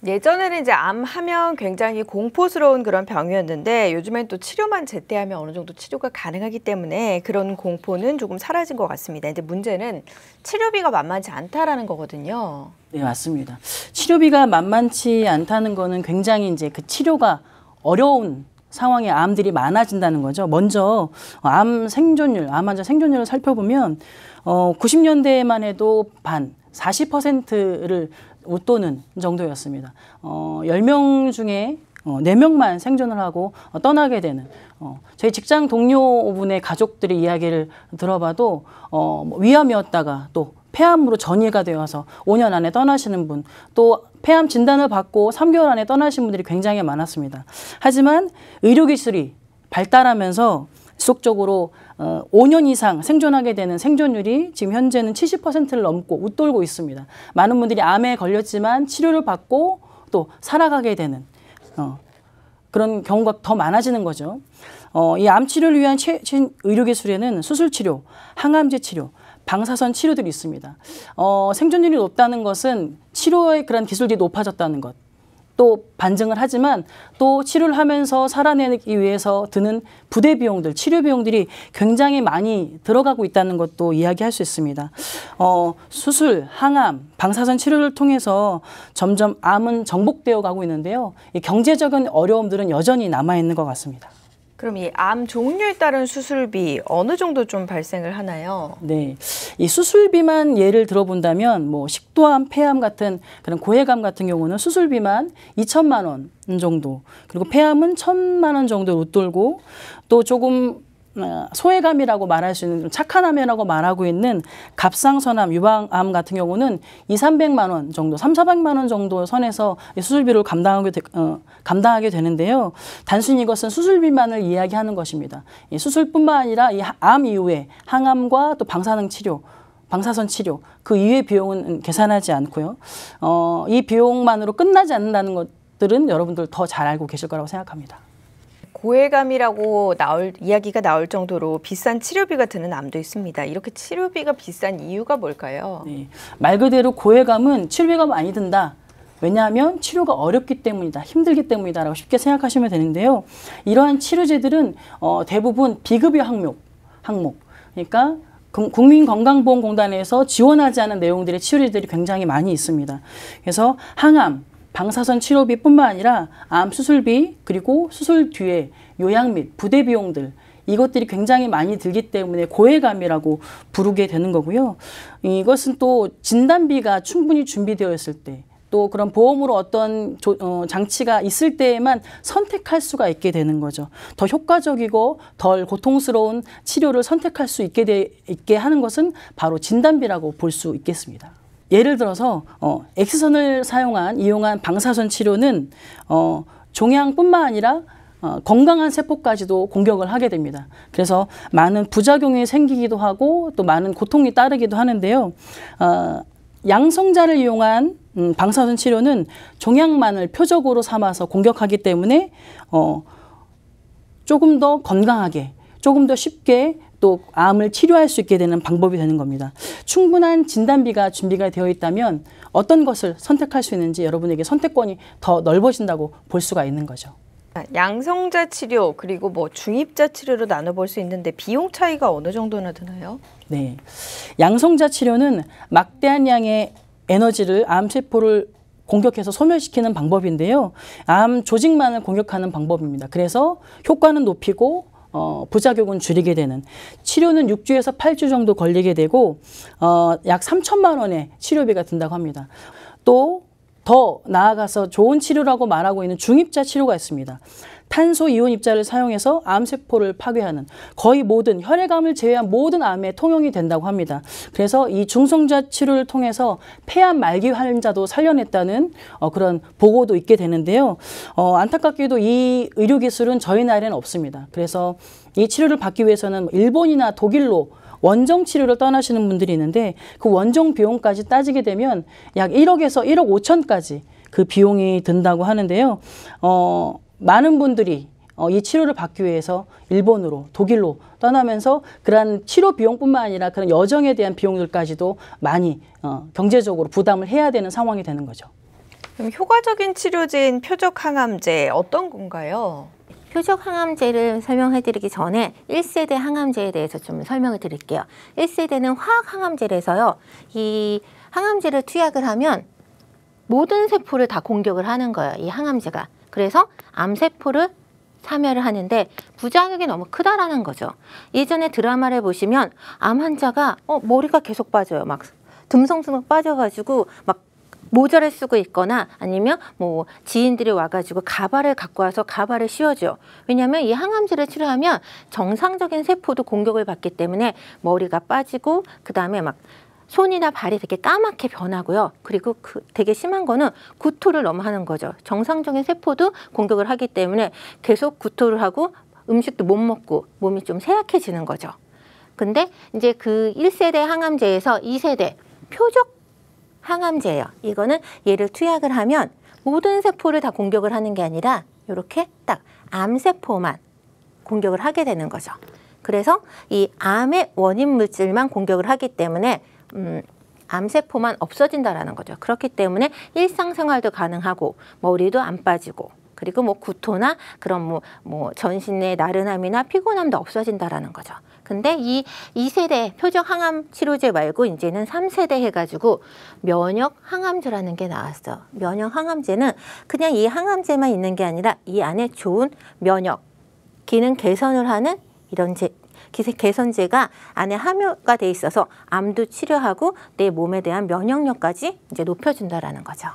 예전에는 이제 암 하면 굉장히 공포스러운 그런 병이었는데 요즘엔 또 치료만 제때하면 어느 정도 치료가 가능하기 때문에 그런 공포는 조금 사라진 것 같습니다. 근데 문제는 치료비가 만만치 않다라는 거거든요. 네, 맞습니다. 치료비가 만만치 않다는 거는 굉장히 이제 그 치료가 어려운 상황에 암들이 많아진다는 거죠. 먼저 암 환자 생존율을 살펴보면 90년대에만 해도 40%를 웃도는 정도였습니다. 10명 중에 4명만 생존을 하고 떠나게 되는 저희 직장 동료분의 가족들의 이야기를 들어봐도 위암이었다가 또 폐암으로 전이가 되어서 5년 안에 떠나시는 분, 또 폐암 진단을 받고 3개월 안에 떠나신 분들이 굉장히 많았습니다. 하지만 의료기술이 발달하면서 지속적으로 5년 이상 생존하게 되는 생존율이 지금 현재는 70%를 넘고 웃돌고 있습니다. 많은 분들이 암에 걸렸지만 치료를 받고 또 살아가게 되는 그런 경우가 더 많아지는 거죠. 이 암 치료를 위한 최신 의료기술에는 수술치료, 항암제 치료, 방사선 치료들이 있습니다. 생존율이 높다는 것은 치료의 그런 기술들이 높아졌다는 것. 또 반증을 하지만 또 치료를 하면서 살아내기 위해서 드는 부대 비용들, 치료 비용들이 굉장히 많이 들어가고 있다는 것도 이야기할 수 있습니다. 수술, 항암, 방사선 치료를 통해서 점점 암은 정복되어 가고 있는데요. 이 경제적인 어려움들은 여전히 남아있는 것 같습니다. 그럼 이 암 종류에 따른 수술비 어느 정도 좀 발생을 하나요? 네, 이 수술비만 예를 들어본다면 뭐 식도암, 폐암 같은 그런 고해감 같은 경우는 수술비만 2천만 원 정도, 그리고 폐암은 1,000만 원 정도 웃돌고, 또 조금 소외감이라고 말할 수 있는 착한 암이라고 말하고 있는 갑상선암, 유방암 같은 경우는 200~300만 원 정도, 300~400만 원 정도 선에서 수술비를 감당하게 되는데요. 단순히 이것은 수술비만을 이야기하는 것입니다. 이 수술뿐만 아니라 이 암 이후에 항암과 또 방사능 치료, 방사선 치료, 그 이외의 비용은 계산하지 않고요. 이 비용만으로 끝나지 않는다는 것들은 여러분들 더 잘 알고 계실 거라고 생각합니다. 고해감이라고 이야기가 나올 정도로 비싼 치료비가 드는 암도 있습니다. 이렇게 치료비가 비싼 이유가 뭘까요? 네, 말 그대로 고해감은 치료비가 많이 든다. 왜냐하면 치료가 어렵기 때문이다, 힘들기 때문이다라고 쉽게 생각하시면 되는데요. 이러한 치료제들은 대부분 비급여 항목, 그러니까 국민건강보험공단에서 지원하지 않은 내용들의 치료제들이 굉장히 많이 있습니다. 그래서 항암, 방사선 치료비뿐만 아니라 암 수술비, 그리고 수술 뒤에 요양 및 부대 비용들, 이것들이 굉장히 많이 들기 때문에 고해감이라고 부르게 되는 거고요. 이것은 또 진단비가 충분히 준비되어 있을 때, 또 그런 보험으로 어떤 장치가 있을 때에만 선택할 수가 있게 되는 거죠. 더 효과적이고 덜 고통스러운 치료를 선택할 수 있게 하는 것은 바로 진단비라고 볼 수 있겠습니다. 예를 들어서 X선을 이용한 방사선 치료는 종양뿐만 아니라 건강한 세포까지도 공격을 하게 됩니다. 그래서 많은 부작용이 생기기도 하고 또 많은 고통이 따르기도 하는데요. 양성자를 이용한 방사선 치료는 종양만을 표적으로 삼아서 공격하기 때문에 조금 더 건강하게, 조금 더 쉽게 또 암을 치료할 수 있게 되는 방법이 되는 겁니다. 충분한 진단비가 준비가 되어 있다면 어떤 것을 선택할 수 있는지 여러분에게 선택권이 더 넓어진다고 볼 수가 있는 거죠. 양성자 치료 그리고 뭐 중입자 치료로 나눠볼 수 있는데 비용 차이가 어느 정도나 드나요? 네, 양성자 치료는 막대한 양의 에너지를 암세포를 공격해서 소멸시키는 방법인데요. 암 조직만을 공격하는 방법입니다. 그래서 효과는 높이고 부작용은 줄이게 되는, 치료는 6주에서 8주 정도 걸리게 되고 약 3천만 원의 치료비가 든다고 합니다. 또 더 나아가서 좋은 치료라고 말하고 있는 중입자 치료가 있습니다. 탄소 이온 입자를 사용해서 암세포를 파괴하는, 거의 모든 혈액암을 제외한 모든 암에 통용이 된다고 합니다. 그래서 이 중성자 치료를 통해서 폐암 말기 환자도 살려냈다는 그런 보고도 있게 되는데요. 안타깝게도 이 의료기술은 저희 나라에는 없습니다. 그래서 이 치료를 받기 위해서는 일본이나 독일로 원정 치료를 떠나시는 분들이 있는데, 그 원정 비용까지 따지게 되면 약 1억에서 1억 5천까지 그 비용이 든다고 하는데요. 많은 분들이 이 치료를 받기 위해서 일본으로, 독일로 떠나면서 그러한 치료 비용뿐만 아니라 그런 여정에 대한 비용들까지도 많이 경제적으로 부담을 해야 되는 상황이 되는 거죠. 그럼 효과적인 치료제인 표적항암제 어떤 건가요? 표적 항암제를 설명해 드리기 전에 1세대 항암제에 대해서 좀 설명을 드릴게요. 1세대는 화학 항암제라서요. 이 항암제를 투약을 하면 모든 세포를 다 공격을 하는 거예요. 이 항암제가. 그래서 암세포를 사멸을 하는데 부작용이 너무 크다라는 거죠. 예전에 드라마를 보시면 암 환자가 머리가 계속 빠져요. 막 듬성듬성 빠져가지고 막 모자를 쓰고 있거나 아니면 뭐 지인들이 와가지고 가발을 갖고 와서 가발을 씌워줘요. 왜냐하면 이 항암제를 치료하면 정상적인 세포도 공격을 받기 때문에 머리가 빠지고 그 다음에 막 손이나 발이 되게 까맣게 변하고요. 그리고 되게 심한 거는 구토를 너무 하는 거죠. 정상적인 세포도 공격을 하기 때문에 계속 구토를 하고 음식도 못 먹고 몸이 좀 쇠약해지는 거죠. 근데 이제 그 1세대 항암제에서 2세대 표적 항암제예요. 이거는 얘를 투약을 하면 모든 세포를 다 공격을 하는 게 아니라 이렇게 딱 암세포만 공격을 하게 되는 거죠. 그래서 이 암의 원인 물질만 공격을 하기 때문에 암세포만 없어진다라는 거죠. 그렇기 때문에 일상생활도 가능하고 머리도 안 빠지고 그리고 뭐 구토나 그런 뭐 전신의 나른함이나 피곤함도 없어진다라는 거죠. 근데 이 2세대 표적 항암 치료제 말고 이제는 3세대 해가지고 면역 항암제라는 게 나왔어. 면역 항암제는 그냥 이 항암제만 있는 게 아니라 이 안에 좋은 면역 기능 개선을 하는 이런 개선제가 안에 함유가 돼 있어서 암도 치료하고 내 몸에 대한 면역력까지 이제 높여준다라는 거죠.